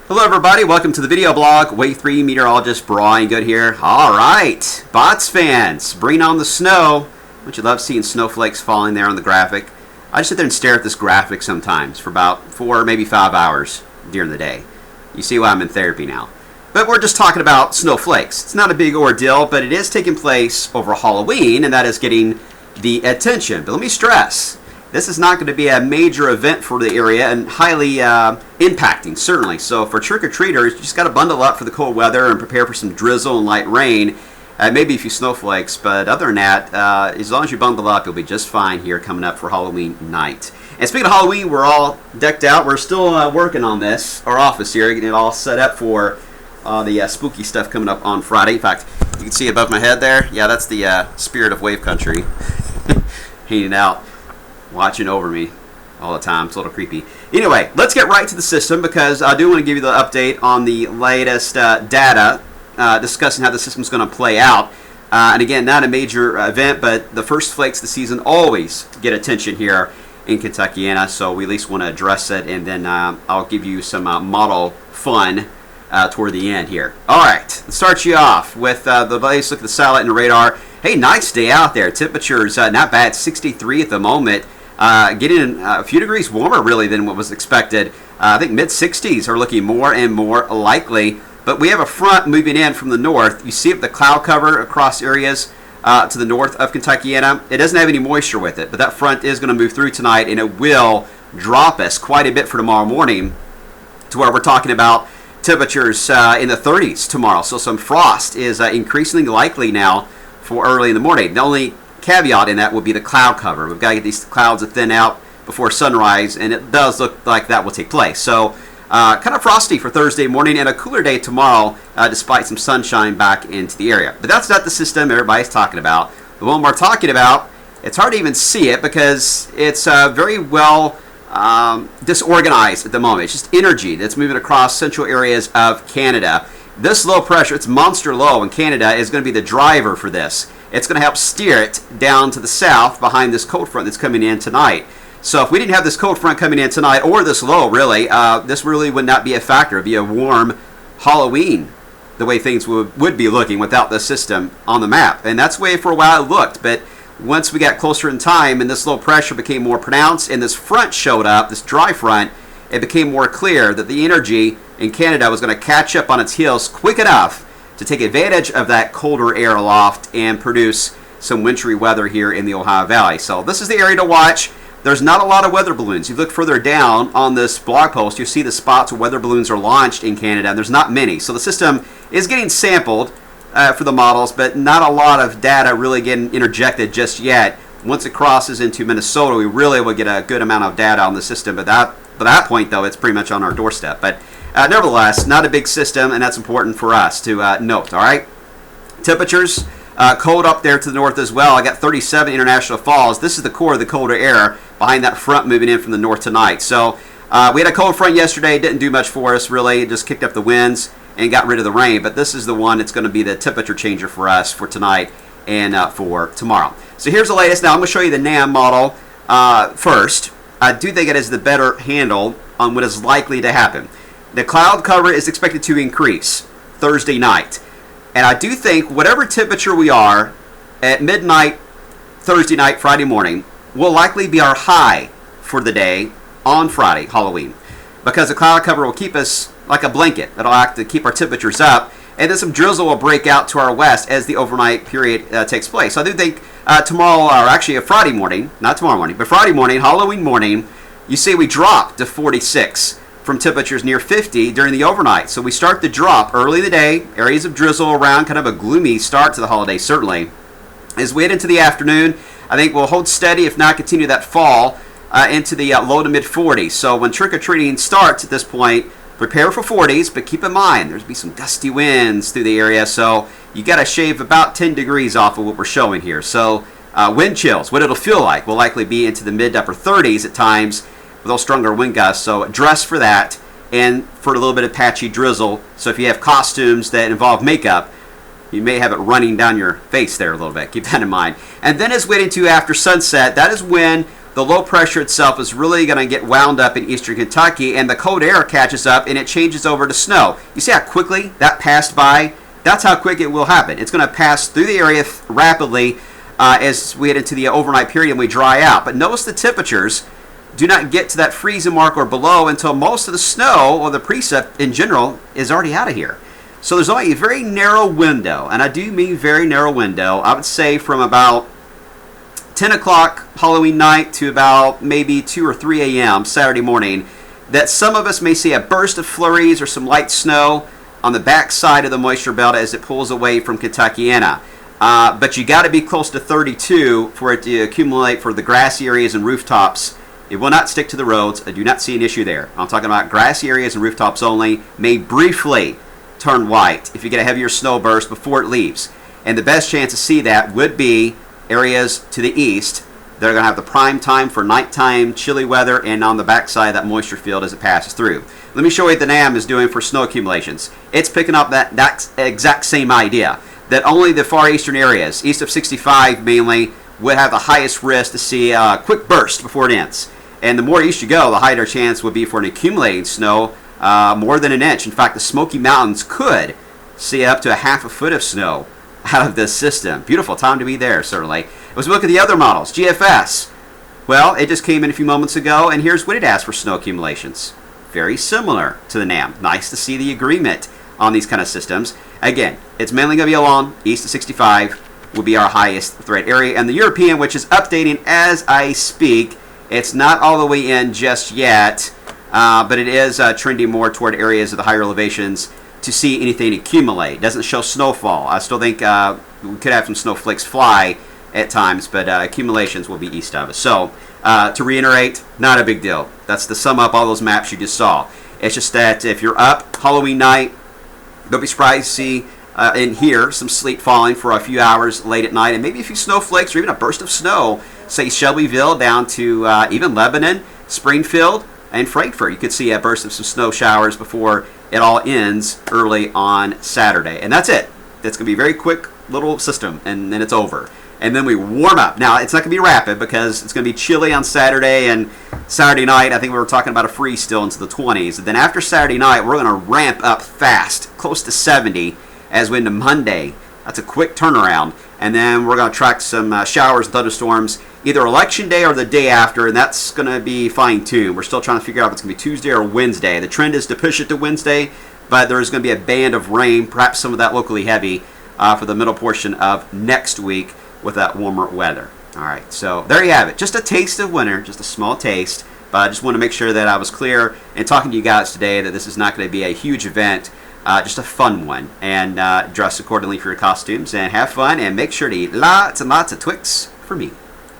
Hello everybody, welcome to the video blog. Wave 3 meteorologist Brian Good here. Alright, Bots fans, bring on the snow. Don't you love seeing snowflakes falling there on the graphic? I just sit there and stare at this graphic sometimes for about 4, maybe 5 hours during the day. You see why I'm in therapy now. But we're just talking about snowflakes. It's not a big ordeal, but it is taking place over Halloween, and that is getting the attention. But let me stress, this is not going to be a major event for the area and highly impacting, certainly. So for trick-or-treaters, you just got to bundle up for the cold weather and prepare for some drizzle and light rain. Maybe a few snowflakes, but other than that, as long as you bundle up, you'll be just fine here coming up for Halloween night. And speaking of Halloween, we're all decked out. We're still working on this, our office here, getting it all set up for the spooky stuff coming up on Friday. In fact, you can see above my head there. Yeah, that's the spirit of Wave Country hanging out, watching over me all the time. It's a little creepy. Anyway, let's get right to the system because I do want to give you the update on the latest data discussing how the system's going to play out. And again, not a major event, but the first flakes of the season always get attention here in Kentuckiana, so we at least want to address it, and then I'll give you some model fun toward the end here. Alright, let's start you off with the latest look at the satellite and the radar. Hey, nice day out there. Temperatures not bad, 63 at the moment. Getting a few degrees warmer really than what was expected. I think mid-60s are looking more and more likely. But we have a front moving in from the north. You see the cloud cover across areas to the north of Kentuckiana. It doesn't have any moisture with it, but that front is going to move through tonight, and it will drop us quite a bit for tomorrow morning to where we're talking about temperatures in the 30s tomorrow. So some frost is increasingly likely now for early in the morning. The only caveat in that would be the cloud cover. We've got to get these clouds to thin out before sunrise, and it does look like that will take place. So kind of frosty for Thursday morning and a cooler day tomorrow despite some sunshine back into the area. But that's not the system everybody's talking about. The one we're talking about, it's hard to even see it because it's very well disorganized at the moment. It's just energy that's moving across central areas of Canada. This low pressure, it's monster low in Canada, is going to be the driver for this. It's going to help steer it down to the south behind this cold front that's coming in tonight. So if we didn't have this cold front coming in tonight, or this low really, this really would not be a factor. It would be a warm Halloween, the way things would be looking without this system on the map. And that's the way for a while it looked. But once we got closer in time and this low pressure became more pronounced and this front showed up, this dry front, it became more clear that the energy in Canada was going to catch up on its heels quick enough to take advantage of that colder air aloft and produce some wintry weather here in the Ohio Valley. So this is the area to watch. There's not a lot of weather balloons. You look further down on this blog post, you see the spots where weather balloons are launched in Canada, and there's not many. So the system is getting sampled for the models, but not a lot of data really getting interjected just yet. Once it crosses into Minnesota, we really will get a good amount of data on the system. But by that point, though, it's pretty much on our doorstep. But nevertheless, not a big system, and that's important for us to note, all right? Temperatures, cold up there to the north as well. I got 37 International Falls. This is the core of the colder air behind that front moving in from the north tonight. So we had a cold front yesterday. Didn't do much for us, really. It just kicked up the winds and got rid of the rain. But this is the one that's going to be the temperature changer for us for tonight and for tomorrow. So here's the latest. Now I'm going to show you the NAM model first. I do think it is the better handle on what is likely to happen. The cloud cover is expected to increase Thursday night. And I do think whatever temperature we are at midnight, Thursday night, Friday morning, will likely be our high for the day on Friday, Halloween. Because the cloud cover will keep us like a blanket. It'll act to keep our temperatures up. And then some drizzle will break out to our west as the overnight period takes place. So I do think tomorrow, or actually a Friday morning, not tomorrow morning, but Friday morning, Halloween morning, you see we drop to 46 from temperatures near 50 during the overnight. So we start to drop early in the day, areas of drizzle around, kind of a gloomy start to the holiday, certainly. As we head into the afternoon, I think we'll hold steady, if not continue that fall, into the low to mid 40s. So when trick-or-treating starts at this point, prepare for 40s, but keep in mind there's be some gusty winds through the area, so you got to shave about 10 degrees off of what we're showing here. So wind chills, what it'll feel like, will likely be into the mid to upper 30s at times with those stronger wind gusts. So dress for that and for a little bit of patchy drizzle. So if you have costumes that involve makeup, you may have it running down your face there a little bit. Keep that in mind. And then as we get into after sunset, that is when the low pressure itself is really going to get wound up in eastern Kentucky, and the cold air catches up and it changes over to snow. You see how quickly that passed by? That's how quick it will happen. It's going to pass through the area rapidly as we head into the overnight period and we dry out. But notice the temperatures do not get to that freezing mark or below until most of the snow, or the precip in general, is already out of here. So there's only a very narrow window, and I do mean very narrow window. I would say from about 10 o'clock Halloween night to about maybe 2 or 3 a.m. Saturday morning, that some of us may see a burst of flurries or some light snow on the back side of the moisture belt as it pulls away from Kentuckiana. But you got to be close to 32 for it to accumulate for the grassy areas and rooftops. It will not stick to the roads. I do not see an issue there. I'm talking about grassy areas and rooftops only. May briefly turn white if you get a heavier snow burst before it leaves. And the best chance to see that would be areas to the east. They're going to have the prime time for nighttime chilly weather and on the backside of that moisture field as it passes through. Let me show you what the NAM is doing for snow accumulations. It's picking up that exact same idea, that only the far eastern areas, east of 65 mainly, would have the highest risk to see a quick burst before it ends. And the more east you go, the higher chance would be for an accumulating snow, more than an inch. In fact, the Smoky Mountains could see up to a half a foot of snow out of this system. Beautiful time to be there, certainly. Let's look at the other models. GFS. Well, it just came in a few moments ago, and here's what it has for snow accumulations. Very similar to the NAM. Nice to see the agreement on these kind of systems. Again, it's mainly going to be along east of 65 will be our highest threat area. And the European, which is updating as I speak, it's not all the way in just yet, but it is trending more toward areas of the higher elevations to see anything accumulate. It doesn't show snowfall. I still think we could have some snowflakes fly at times, but accumulations will be east of us. So to reiterate, not a big deal. That's to sum up all those maps you just saw. It's just that if you're up Halloween night, don't be surprised to see and hear some sleet falling for a few hours late at night, and maybe a few snowflakes or even a burst of snow, say Shelbyville down to even Lebanon, Springfield, and Frankfort. You could see a burst of some snow showers before it all ends early on Saturday. And that's it. It's going to be a very quick little system, and then it's over. And then we warm up. Now, it's not going to be rapid because it's going to be chilly on Saturday, and Saturday night, I think we were talking about a freeze still into the 20s. And then after Saturday night, we're going to ramp up fast, close to 70, as we into Monday. That's a quick turnaround. And then we're going to track some showers and thunderstorms either election day or the day after, and that's going to be fine-tuned. We're still trying to figure out if it's going to be Tuesday or Wednesday. The trend is to push it to Wednesday, but there's going to be a band of rain, perhaps some of that locally heavy, for the middle portion of next week with that warmer weather. All right, so there you have it. Just a taste of winter, just a small taste, but I just want to make sure that I was clear in talking to you guys today that this is not going to be a huge event, just a fun one, and dress accordingly for your costumes and have fun, and make sure to eat lots and lots of Twix for me.